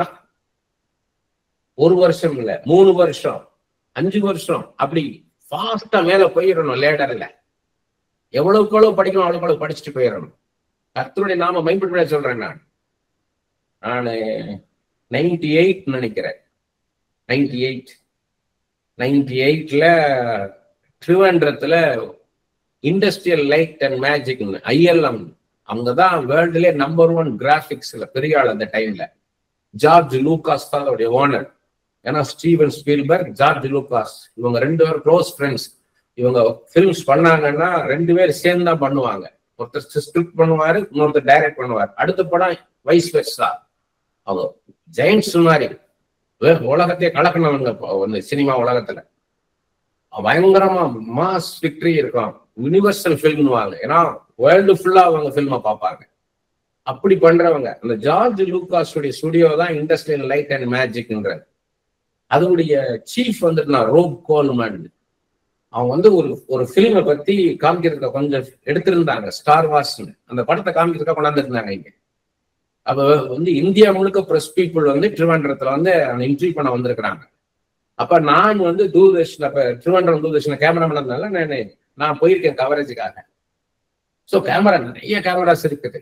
1 வருஷம் இல்ல 3 வருஷம் 5 வருஷம் அப்படி ஃபாஸ்டா மேல போயிடணும். லேடர்ல எவ்வளவுக்கு எவ்வளவு படிக்கணும் அவ்வளவு படிச்சுட்டு போயிடணும். கர்த்தருடைய நாம மைம்பட சொல்றேன். நானு 98 நினைக்கிறேன். 98ல திருவன்றத்துல Industrial Light and Magic ILM, அங்கதான் வேர்ல்டுலே நம்பர் 1 கிராபிக்ஸ்ல பெரிய ஆள். அந்த டைம்ல ஜார்ஜ் லூகாஸ் தான் அதோடைய ஓனர். ஏன்னா ஸ்டீவன் ஸ்பீல்பர்க், ஜார்ஜ் லூகாஸ் இவங்க 2 பேரும் க்ளோஸ் ஃப்ரெண்ட்ஸ். இவங்க ஃபிலிம்ஸ் பண்ணாங்கன்னா 2 பேரும் சேர்ந்து தான் பண்ணுவாங்க. ஒருத்தர் ஸ்கிரிப்ட் பண்ணுவாரு, இன்னொருத்தர் டைரக்ட் பண்ணுவார். அடுத்த படம் வைஸ் வெர்சா. அவங்க ஜெயண்ட்ஸ் மாதிரி உலகத்தையே கலக்கணவங்க சினிமா உலகத்துல. பயங்கரமா மாஸ் விக்டரி இருக்கும். யூனிவர்சல் ஃபில்ம்னுவாங்க. ஏன்னா வேர்ல்டு ஃபுல்லா அவங்க ஃபில்மை பார்ப்பாங்க. அப்படி பண்றவங்க. அந்த ஜார்ஜ் லூகாஸ் உடைய ஸ்டுடியோ தான் இண்டஸ்ட்ரியல் லைட் அண்ட் மேஜிக்ன்றது. அதனுடைய சீஃப் வந்துட்டு நான் ரோப் கோல்மன். அவங்க வந்து ஒரு ஃபிலிமை பத்தி காமிக்கிறதுக்கு கொஞ்சம் எடுத்திருந்தாங்க. ஸ்டார் வார்ஸ்ன்னு அந்த படத்தை காமிக்கிறதுக்காக கொண்டாந்துருந்தாங்க இங்க. அப்ப வந்து இந்தியா முழுக்க பிரஸ் பீப்புள் வந்து திருவனந்தபுரத்துல வந்து இன்டர்வியூ பண்ண வந்திருக்கிறாங்க. அப்ப நான் வந்து தூர்தர்ஷன், அப்ப திருவனந்தபுரம் தூர்தர்ஷன் கேமராமேன் இருந்தால நான் போயிருக்கேன் கவரேஜுக்காக. ஸோ கேமரா நிறைய கேமராஸ் இருக்குது.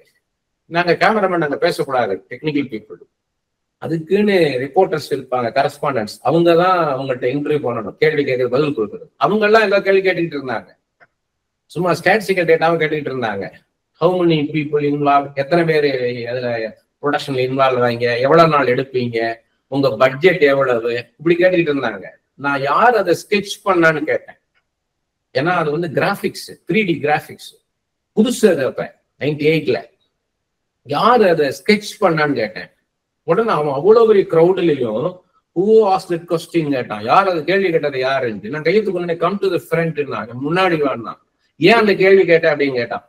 நாங்க கேமராமேன் நாங்க பேசக்கூடாது, டெக்னிக்கல் பீப்புள். அதுக்குன்னு ரிப்போர்ட்டர்ஸ் இருப்பாங்க, கரஸ்பாண்டன்ஸ். அவங்க தான் அவங்கள்ட்ட இன்டர்வியூ பண்ணணும், கேள்வி கேட்கறது, பதில் கொடுக்குறது. அவங்க எல்லாம் ஏதோ கேள்வி கேட்டுக்கிட்டு இருந்தாங்க. சும்மா ஸ்டாட்டிஸ்டிக்கல் டேட்டாவும் கேட்டுக்கிட்டு இருந்தாங்க. ஹவு மெனி பீப்புள் இன்வால்வ், எத்தனை பேர் அதுல ப்ரொடக்ஷன்ல இன்வால்வ் ஆவீங்க, எவ்வளவு நாள் எடுப்பீங்க, உங்க பட்ஜெட் எவ்வளவு, இப்படி கேட்டுக்கிட்டு இருந்தாங்க. நான் யார் அதை ஸ்கெட்ச் பண்ணான்னு கேட்டேன். ஏன்னா அது வந்து கிராபிக்ஸ், 3D கிராபிக்ஸ் புதுசு. அது அப்ப 98ல யார் அதை ஸ்கெட்ச் பண்ணான்னு கேட்டேன். உடனே அவன் அவ்வளவு பெரிய க்ரௌட்லயும் ஹூ ஆஸ்க்ட் தட் கொஸ்டின் கேட்டான். யார் அது கேள்வி கேட்டது யாருன்னு. நான் கையத்துக்கு முன்னாடி கம் டு தி ஃப்ரண்ட், முன்னாடி வாடினா. ஏன் அந்த கேள்வி கேட்டேன் அப்படின்னு கேட்டான்.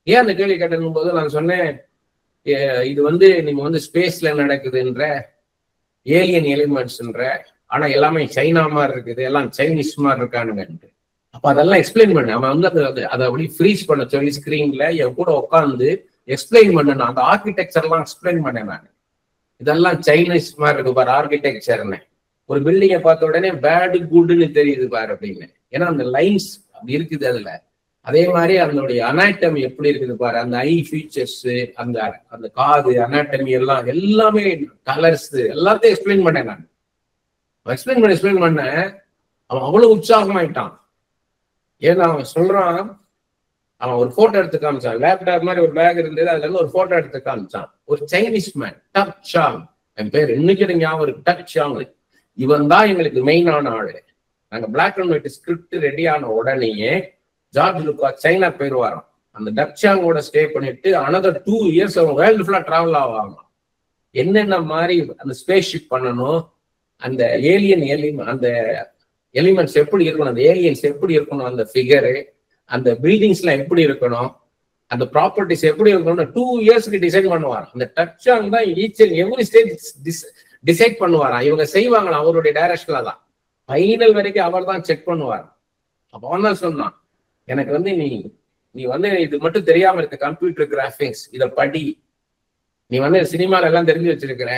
ஏன் அந்த கேள்வி கேட்டதும் போது நான் சொன்னேன், இது வந்து நீங்க வந்து ஸ்பேஸ்ல நடக்குதுன்ற, ஏலியன் எலிமெண்ட்ஸ்ன்ற, ஆனா எல்லாமே சைனா மாதிரி இருக்குது, எல்லாம் சைனீஸ் மாதிரி இருக்கானுங்கன்ட்டு. அப்ப அதெல்லாம் எக்ஸ்பிளைன் பண்ணேன். அவன் வந்து அதை அப்படி ஃப்ரீஸ் பண்ண சொல்லி ஸ்கிரீன்ல என் கூட உட்காந்து எக்ஸ்பிளைன் பண்ணேன். அந்த ஆர்கிடெக்சர் எல்லாம் எக்ஸ்பிளைன் பண்ணேன் நான். இதெல்லாம் சைனீஸ் மாதிரி இருக்கு பாரு ஆர்கிடெக்சர்னு. ஒரு பில்டிங்கை பார்த்த உடனே பேடு குட்னு தெரியுது பாரு அப்படின்னு. ஏன்னா அந்த லைன்ஸ் அப்படி இருக்குது அதுல. அதே மாதிரி அதனுடைய அனாட்டமி எப்படி இருக்குது பாரு, அந்த ஐ ஃபீச்சர்ஸ், அந்த அந்த காது அனாட்டமி எல்லாமே கலர்ஸ் எல்லாத்தையும் எக்ஸ்பிளைன் பண்ணேன் நான். எக்ஸ்பிளைன் பண்ணேன். அவன் அவ்வளவு உற்சாகமாயிட்டான். ஏன்னா அவன் சொல்றான், அவன் ஒரு போட்டோ எடுத்து காமிச்சான். லேப்டாப் மாதிரி ஒரு பேக் இருந்தது, அதுல இருந்து ஒரு போட்டோ எடுத்து காமிச்சான். ஒரு சைனீஸ் மேன், டக் சாங், என் பேர் இன்னைக்கு ஞாபகம் இருக்கு, டக் சாங். இவன் தான் எங்களுக்கு மெயினான ஆளு. நாங்க பிளாக் அண்ட் ஒயிட் ஸ்கிரிப்ட் ரெடியான உடனேயே ஜார்ஜ் லூகாஸ் சைனா போயிருவாராம். அந்த டக் சாங்கோட ஸ்டே பண்ணிட்டு another 2 years அவன் வேர்ல்டு ஃபுல்லா டிராவல் ஆவாங்க. என்னென்ன மாதிரி அந்த ஸ்பேஸ் ஷிப் பண்ணணும், அந்த ஏலியன் அந்த எலிமெண்ட்ஸ் எப்படி இருக்கணும், அந்த ஏலியன்ஸ் எப்படி இருக்கணும், அந்த ஃபிகரு, அந்த பில்டிங்ஸ் எல்லாம் எப்படி இருக்கணும், அந்த ப்ராப்பர்ட்டிஸ் எப்படி இருக்கணும்னு 2 இயர்ஸ்க்கு டிசைன் பண்ணுவார். அந்த டச் ஆன் தான் each and every stage decide பண்ணுவாரா. இவங்க செய்வாங்களா அவருடைய டைரக்ஷன்ல தான், ஃபைனல் வரைக்கும் அவர் தான் செக் பண்ணுவார். அப்போ அவன் தான் சொன்னான், எனக்கு வந்து நீ வந்து இது மட்டும் தெரியாம இருக்க, கம்ப்யூட்டர் கிராபிக்ஸ் இதை படி, நீ வந்து சினிமால எல்லாம் தெரிஞ்சு வச்சிருக்கிற,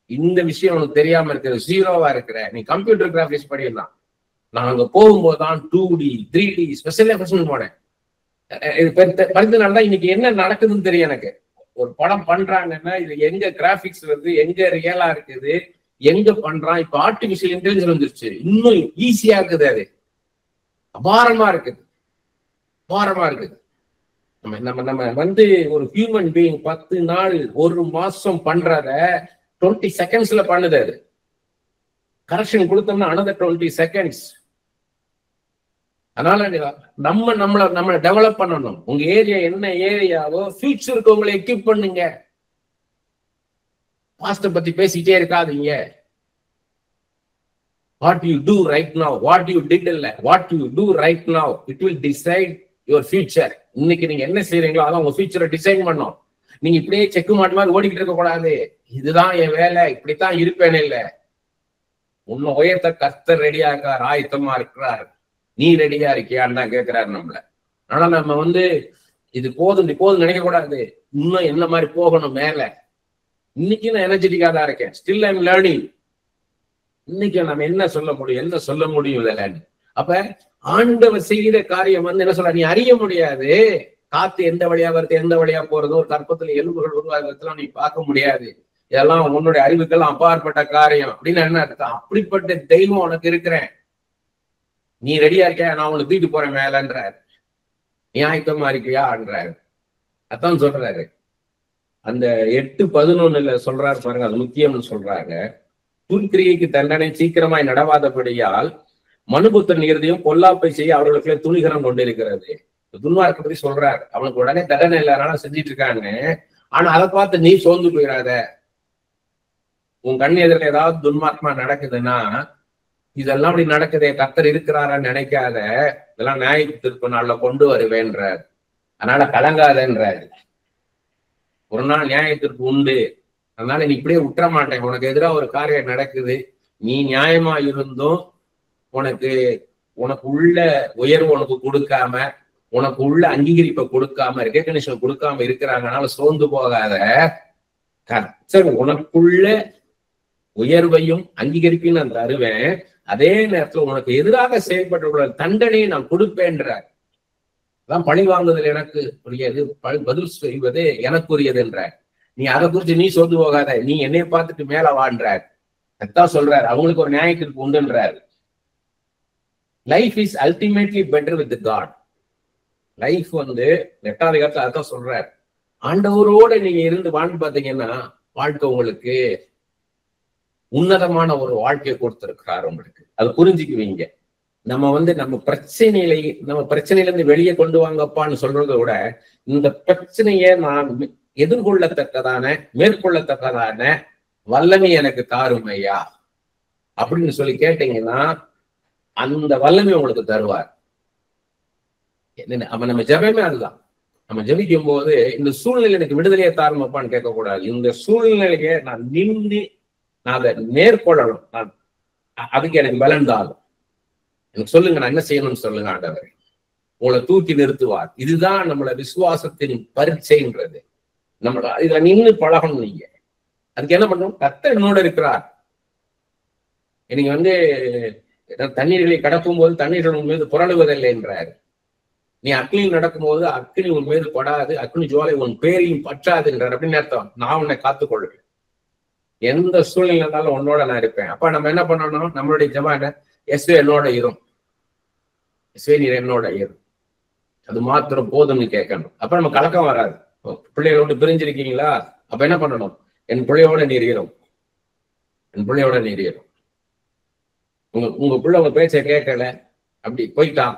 இந்த விஷயம் உனக்கு தெரியாம இருக்கிற, ஜீரோவா இருக்கிற, நீ கம்ப்யூட்டர் கிராபிக்ஸ் படிக்கலாம். நான் அங்க போகும்போதுதான் 2D 3D ஸ்பெஷல் எஃபெக்ட்ஸ் போனேன். படித்தனால்தான் இன்னைக்கு என்ன நடக்குதுன்னு தெரியும் எனக்கு. ஒரு படம் பண்றாங்கன்னா இது எங்க கிராபிக்ஸ் வருது, எங்க ரியலா இருக்குது, எங்க பண்றான். இப்ப ஆர்டிபிஷியல் இன்டெலிஜென்ஸ் வந்துருச்சு, இன்னும் ஈஸியா இருக்குது, அது அபாரமா இருக்குது, அபாரமா இருக்குது. நம்ம வந்து ஒரு ஹியூமன் பீயிங் 10 நாள் 1 மாசம் பண்றத 20 செகண்ட்ஸ்ல பண்ணுது. அது கரெக்ஷன் கொடுத்தோம்னா another 20 செகண்ட்ஸ். அதனால நம்மளை டெவலப் பண்ணணும். உங்க ஏரியா என்ன ஏரியாவோ ஃபியூச்சருக்கு உங்களை எக்யூப் பண்ணுங்க. பாஸ்ட பத்தி பேசிட்டே இருக்காதீங்க. What you do right now, what you did இல்ல, what you do right now it will decide your future. இன்னைக்கு நீங்க என்ன செய்றீங்களோ அதான் உங்க ஃபியூச்சரை டிசைன் பண்ணும். நீங்க இப்படியே செக்கு மாட்டு மாதிரி ஓடிக்கிட்டு இருக்க கூடாது. இதுதான் என் வேலை, இப்படித்தான் இருப்பேன்னு இல்ல. உன்னை உயர்த்த கர்த்தர் ரெடியா இருக்கார், ஆயத்தமா இருக்கிறார், நீ ரெடியா இருக்கியான்னு தான் கேட்கிறாரு நம்மள. ஆனா நம்ம வந்து இது போதும் நினைக்க கூடாது, இன்னும் என்ன மாதிரி போகணும் மேல. இன்னைக்கு நான் எனர்ஜெட்டிக்கா தான் இருக்கேன், ஸ்டில் ஐம் லேர்னிங். இன்னைக்கு நம்ம என்ன சொல்ல முடியும் இல்லைன்னு. அப்ப ஆண்டவர் செய்கிற காரியம் வந்து என்ன சொல்ற, நீ அறிய முடியாது. காத்து எந்த வழியா வருது, எந்த வழியா போறதோ, ஒரு கற்பத்துல எலும்புகள் உருவாகிறதுலாம் நீ பார்க்க முடியாது. இதெல்லாம் உன்னுடைய அறிவுக்கெல்லாம் அப்பாற்பட்ட காரியம் அப்படின்னு என்ன அர்த்தம்? அப்படிப்பட்ட தெய்வம் உனக்கு இருக்கிறேன், நீ ரெடியா இருக்கியா, நான் உனக்கு தூக்கிட்டு போறேன் மேலன்றாரு. நீ ஆயத்தமா இருக்கியான்றாரு. அதான் சொல்றாரு. அந்த 8:11 சொல்றாரு பாருங்க, அது முக்கியம்னு சொல்றாங்க. துன்கிரியைக்கு தண்டனை சீக்கிரமாய் நடவாதபடியால் மனுபுத்திரன் இருதயம் பொல்லாப்பை செய்ய அவர்களுக்குள்ள துணிகரம் கொண்டிருக்கிறது. துன்மார்க்க பத்தி சொல்றாரு. அவனுக்கு உடனே தண்டனை இல்லாதனால செஞ்சிட்டு இருக்கான்னு. ஆனா அதை பார்த்து நீ சோர்ந்து போயிடாத. உன் கண் எதிரில் ஏதாவது துன்மார்க்கமா நடக்குதுன்னா, இதெல்லாம் அப்படி நடக்குதே, கர்த்தர் இருக்கிறாரான்னு நினைக்காத, இதெல்லாம் நியாய தீர்ப்பு நாள்ல கொண்டு வருவேன்றார். அதனால கலங்காதன்றாரு. ஒரு நாள் நியாய தீர்ப்பு உண்டு, அதனால நீ இப்படியே விட்டுற மாட்டேன். உனக்கு எதிராக ஒரு காரியம் நடக்குது, நீ நியாயமா இருந்தும் உனக்கு உள்ள உயர்வு உனக்கு கொடுக்காம, உனக்கு உள்ள அங்கீகரிப்பை கொடுக்காம, ரெகக்னிஷன் கொடுக்காம இருக்கிறாங்கனால சோர்ந்து போகாத. கர்த்தர் உனக்குள்ள உயர்வையும் அங்கீகரிப்பையும் நான் தருவேன், அதே நேரத்துல உனக்கு எதிராக செயல்பட்ட தண்டனையை நான் கொடுப்பேன்றார். அதான் பழி வாங்குதல் எனக்கு உரியது, பதில் செய்வது எனக்குரியது என்றார். நீ அதை குறிச்சு நீ சோர்ந்து போகாத, நீ என்னை பார்த்துட்டு மேல வான்றார். அதான் சொல்றாரு. அவங்களுக்கு ஒரு நியாயத்திற்கு உண்டுன்றார். Life is ultimately better with God. Life வந்து 8வது காலத்துல அதான் சொல்றாரு. ஆண்டவரோட நீங்க இருந்து வாழ்ந்து பாத்தீங்கன்னா வாழ்க்கை உங்களுக்கு உன்னதமான ஒரு வாழ்க்கையை கொடுத்திருக்கிறார் உங்களுக்கு. அது புரிஞ்சுக்குவீங்க. நம்ம பிரச்சனையில இருந்து வெளியே கொண்டு வாங்கப்பான்னு சொல்றதை விட, இந்த பிரச்சனையை நான் எதிர்கொள்ளத்தக்கதான மேற்கொள்ளத்தக்கதான வல்லமை எனக்கு தாரும் ஐயா அப்படின்னு சொல்லி கேட்டீங்கன்னா அந்த வல்லமை உங்களுக்கு தருவார். நம்ம ஜெபமே அதுதான். நம்ம ஜெபிக்கும் போது இந்த சூழ்நிலை எனக்கு விடுதலையை தாருமப்பான்னு கேட்கக்கூடாது. இந்த சூழ்நிலையை நான் நின்று நான் அதை மேற்கொள்ளணும், அதுக்கு எனக்கு பலன் தாரும். எனக்கு சொல்லுங்க, நான் என்ன செய்யணும்னு சொல்லுங்க ஆண்டவர். உங்களை தூக்கி நிறுத்துவார். இதுதான் நம்மளோட விசுவாசத்தின் பரீட்சைன்றது. நம்ம இதுல நின்று பழகணும். நீங்க அதுக்கு என்ன பண்ணணும்? கர்த்தர் என்னோட இருக்கிறார். நீங்க வந்து தண்ணீர்களை கடக்கும் போது தண்ணீர்கள் உன் மீது புரளுவதில்லை என்றார். நீ அக்னியில் நடக்கும் போது அக்னி உன் மீது படாது, அக்னி ஜுவாலை உன் பேரையும் பற்றாது என்றார். அப்படின்னு அர்த்தம், நான் உன்னை காத்துக்கொள்வேன், எந்த சூழ்நிலை இருந்தாலும் உன்னோட நான் இருப்பேன். அப்ப நம்ம என்ன பண்ணணும்? நம்மளுடைய ஜெபம் எஸ்வே என்னோட இரும், எஸ்வே நீர் என்னோட இரும், அது மாத்திரம் போதும்னு கேட்கணும். அப்ப நம்ம கலக்கம் வராது. பிள்ளைகளோடு பிரிஞ்சிருக்கீங்களா? அப்ப என்ன பண்ணணும்? என் பிள்ளையோட நீர் இரும், என் பிள்ளையோட நீர் இரும். உங்க பிள்ளை உங்க பேச்சை கேட்கல, அப்படி போயிட்டான்.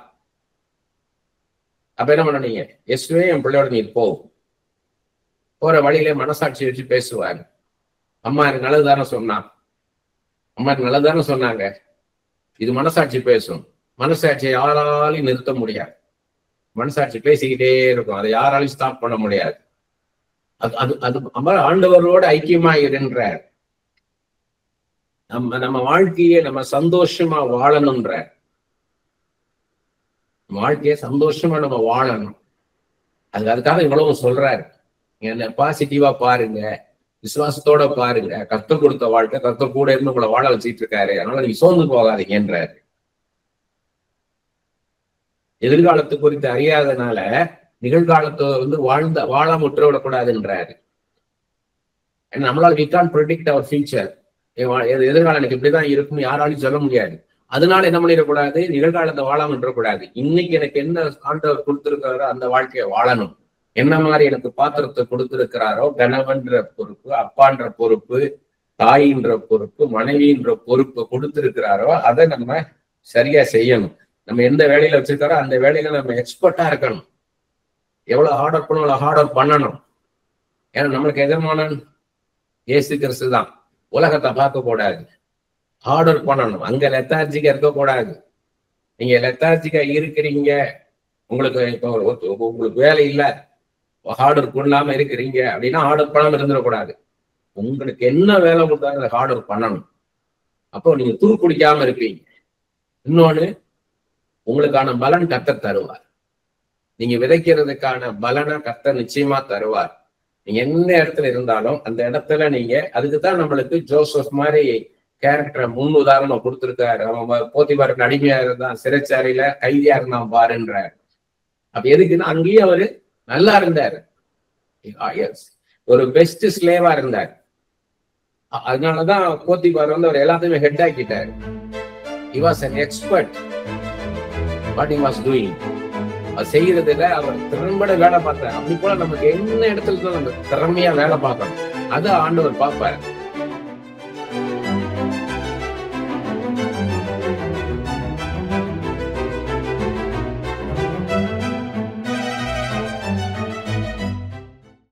அப்ப என்ன பண்ணீங்க? எஸ்வே என் பிள்ளையோட நீர் போ. போற வழியில மனசாட்சி வச்சு பேசுவாங்க. அம்மா எனக்கு நல்லதுதானே சொன்னான், அம்மா எனக்கு நல்லதுதானே சொன்னாங்க. இது மனசாட்சி பேசும். மனசாட்சியை யாராலையும் நிறுத்த முடியாது. மனசாட்சி பேசிக்கிட்டே இருக்கும். அதை யாராலையும் ஸ்டாப் பண்ண முடியாது. அது அது ஆண்டவரோட ஐக்கியமா இருன்றார். நம்ம வாழ்க்கையை நம்ம சந்தோஷமா வாழணும்ன்ற, வாழ்க்கையை சந்தோஷமா நம்ம வாழணும். அதுக்காக இவ்வளவு சொல்றாரு. என்ன பாசிட்டிவா பாருங்க, விசுவாசத்தோட பாருங்க. கர்த்தர் கொடுத்த வாழ்க்கை, கர்த்தர் கூட இருந்து உங்களை வாழ வச்சுட்டு இருக்காரு. அதனால நீங்க சோர்ந்து போகாதீங்கன்றாரு. எதிர்காலத்து குறித்து அறியாதனால நிகழ்காலத்தை வாழாம விட்டுற விடக்கூடாதுன்றாரு. நம்மளால we can't predict our future. எதிர்காலம் எனக்கு இப்படிதான் இருக்கும்னு யாராலையும் சொல்ல முடியாது. அதனால என்ன பண்ணிடக்கூடாது, நிகழ்காலத்தை வாழாம விட்டுறக்கூடாது. இன்னைக்கு எனக்கு என்ன ஆண்டவர் கொடுத்திருக்காரோ அந்த வாழ்க்கையை வாழணும். என்ன மாதிரி எனக்கு பாத்திரத்தை கொடுத்திருக்கிறாரோ, கணவன்ற பொறுப்பு, அப்பான்ற பொறுப்பு, தாயின்ற பொறுப்பு, மனைவின்ற பொறுப்பு கொடுத்திருக்கிறாரோ அதை நம்ம சரியா செய்யணும். நம்ம எந்த வேலையில வச்சிருக்காரோ அந்த வேலையில நம்ம எக்ஸ்பர்ட்டா இருக்கணும். எவ்வளவு ஹார்ட் ஒர்க் பண்ணணும், அவ்வளவு ஹார்ட் ஒர்க் பண்ணணும். ஏன்னா நம்மளுக்கு எதிர்மானன் இயேசு கிறிஸ்து தான். உலகத்தை பார்க்க கூடாது, ஹார்ட் ஒர்க் பண்ணணும். அங்க லெத்தார்ஜிக்கா இருக்கக்கூடாது. நீங்க லெத்தார்ஜிக்கா இருக்கிறீங்க, உங்களுக்கு வேலை இல்லை, ஹார்ட் ஒர்க் பண்ணாம இருக்கிறீங்க அப்படின்னா ஹார்ட் ஒர்க் பண்ணாம இருந்துடக்கூடாது. உங்களுக்கு என்ன வேலை கொடுத்தாலும் அதை ஹார்ட் ஒர்க் பண்ணணும். அப்போ நீங்க துருப்பிடிக்காம இருப்பீங்க. இன்னொன்னு, உங்களுக்கான பலன் கர்த்தர் தருவார். நீங்க விதைக்கிறதுக்கான பலனை கர்த்தர் நிச்சயமா தருவார். நீங்க எந்த இடத்துல இருந்தாலும் அந்த இடத்துல நீங்க, அதுக்குதான் நம்மளுக்கு ஜோசப் மாதிரி கேரக்டரை முன் உதாரணம் கொடுத்திருக்காரு. அவன் போத்திபாருக்கு அடிமையா இருந்தான், சிறைச்சாலையில கைதியா இருந்தான் பாருன்ற. அப்ப எதுக்குன்னா அங்கேயும் அவரு நல்லா இருந்தாரு, ஒரு பெஸ்ட் ஸ்லேவா இருந்தார். அதனாலதான் போத்திபார் அவர் எல்லாத்தையுமே head ஆக்கிட்டாரு. He was an expert what he was doing. அது செய்யறதுல அவர் திறம்பட வேலை பார்த்தார். அப்படி போல நமக்கு என்ன இடத்துல நம்ம திறமையா வேலை பார்க்கணும், அதை ஆண்டவர் பார்ப்பாரு.